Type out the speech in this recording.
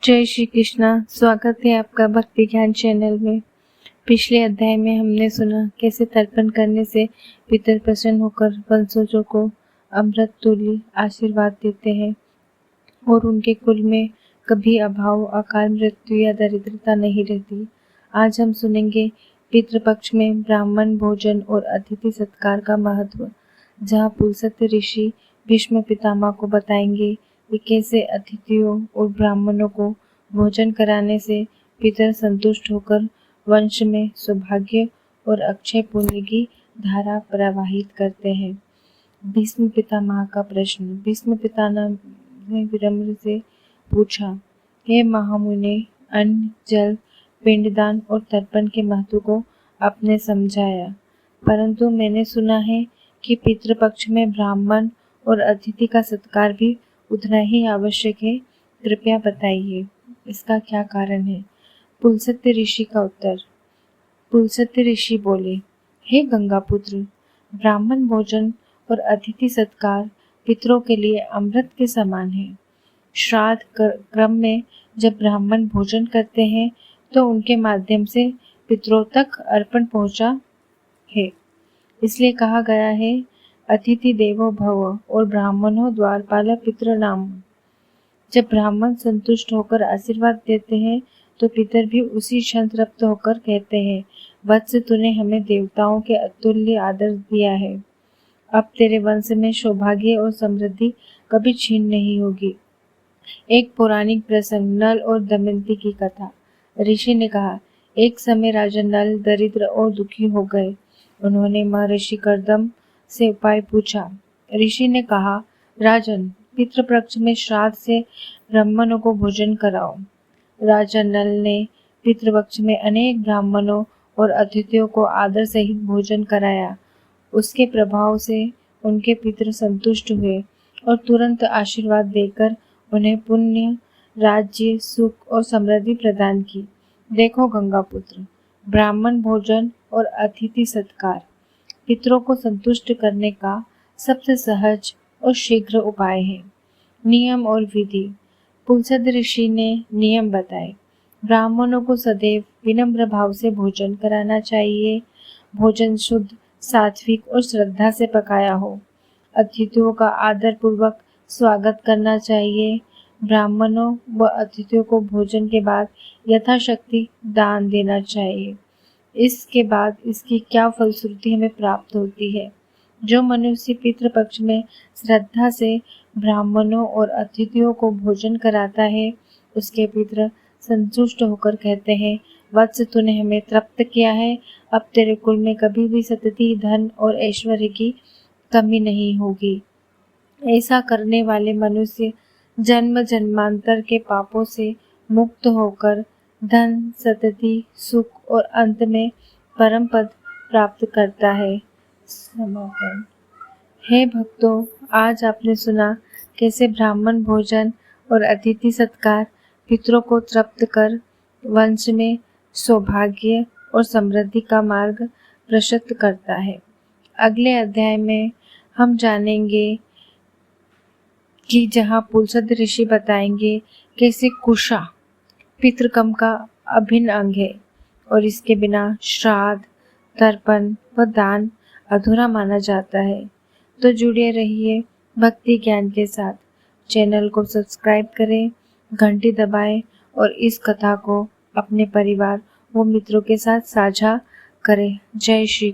जय श्री कृष्णा। स्वागत है आपका भक्ति ज्ञान चैनल में। पिछले अध्याय में हमने सुना कैसे तर्पण करने से पितर प्रसन्न होकर वंशजों को अमृत तुल्य आशीर्वाद देते हैं और उनके कुल में कभी अभाव, अकाल मृत्यु या दरिद्रता नहीं रहती। आज हम सुनेंगे पितृपक्ष में ब्राह्मण भोजन और अतिथि सत्कार का महत्व, जहाँ पुलस्त्य ऋषि भीष्म पितामह को बताएंगे कि कैसे अतिथियों और ब्राह्मणों को भोजन कराने से पितर संतुष्ट होकर वंश में सौभाग्य और अक्षय पुण्य की धारा प्रवाहित करते हैं। भीष्म पितामह का प्रश्न। भीष्म पितामह ने विनम्र से पूछा, हे महामुने, अन्न, जल, पिंडदान और तर्पण के महत्व को आपने समझाया, परंतु मैंने सुना है कि पितृपक्ष में ब्राह्मण और अतिथि का सत्कार भी उतना ही आवश्यक है। कृपया बताइए, इसका क्या कारण है? पुलस्त्य ऋषि का उत्तर। पुलस्त्य ऋषि बोले, हे गंगापुत्र, ब्राह्मण भोजन और अतिथि सत्कार पितरों के लिए अमृत के समान है। श्राद्ध क्रम में जब ब्राह्मण भोजन करते हैं तो उनके माध्यम से पितरों तक अर्पण पहुंचा है। इसलिए कहा गया है, अतिथि देवो भव और ब्राह्मणों द्वारपाल पितृनाम। जब ब्राह्मण संतुष्ट होकर आशीर्वाद देते हैं तो पितर भी उसी क्षण तृप्त होकर कहते हैं, वत्स, तूने हमें देवताओं के अतुल्य आदर दिया है। अब तेरे वंश में सौभाग्य और समृद्धि कभी छीन नहीं होगी। एक पौराणिक प्रसंग, नल और दमयंती की कथा। ऋषि ने कहा, एक समय राजा नल दरिद्र और दुखी हो गए। उन्होंने महर्षि कर्दम से उपाय पूछा। ऋषि ने कहा, राजन, पितृपक्ष में श्राद्ध से ब्राह्मणों को भोजन कराओ। राजा नल ने पितृपक्ष में अनेक ब्राह्मणों और अतिथियों को आदर सहित भोजन कराया। उसके प्रभाव से उनके पितृ संतुष्ट हुए और तुरंत आशीर्वाद देकर उन्हें पुण्य, राज्य, सुख और समृद्धि प्रदान की। देखो गंगापुत्र, ब्राह्मण भोजन और अतिथि सत्कार पितरों को संतुष्ट करने का सबसे सहज और शीघ्र उपाय है। नियम और विधि। पुलस्त्य ऋषि ने नियम बताए। ब्राह्मणों को सदैव विनम्र भाव से भोजन कराना चाहिए। भोजन शुद्ध, सात्विक और श्रद्धा से पकाया हो। अतिथियों का आदर पूर्वक स्वागत करना चाहिए। ब्राह्मणों व अतिथियों को भोजन के बाद यथाशक्ति दान देना चाहिए। इसके बाद इसकी क्या फलश्रुति हमें प्राप्त होती है? जो मनुष्य पितृपक्ष में श्रद्धा से ब्राह्मणों और अतिथियों को भोजन कराता है, उसके पितृ संतुष्ट होकर कहते हैं, वत्स, तूने हमें तृप्त किया है। अब तेरे कुल में कभी भी सतति, धन और ऐश्वर्य की कमी नहीं होगी। ऐसा करने वाले मनुष्य जन्म जन्मांतर के पापों से मुक्त होकर धन, सतति, सुख और अंत में परम पद प्राप्त करता है। समापन। हे भक्तों, आज आपने सुना कैसे ब्राह्मण भोजन और अतिथि सत्कार पितरों को तृप्त कर वंश में सौभाग्य और समृद्धि का मार्ग प्रशस्त करता है। अगले अध्याय में हम जानेंगे कि जहाँ पुलस्त्य ऋषि बताएंगे कैसे कुशा पितृकर्म का अभिन्न अंग है और इसके बिना श्राद्ध, तर्पण व दान अधूरा माना जाता है। तो जुड़े रहिए भक्ति ज्ञान के साथ। चैनल को सब्सक्राइब करें, घंटी दबाएं और इस कथा को अपने परिवार व मित्रों के साथ साझा करें। जय श्री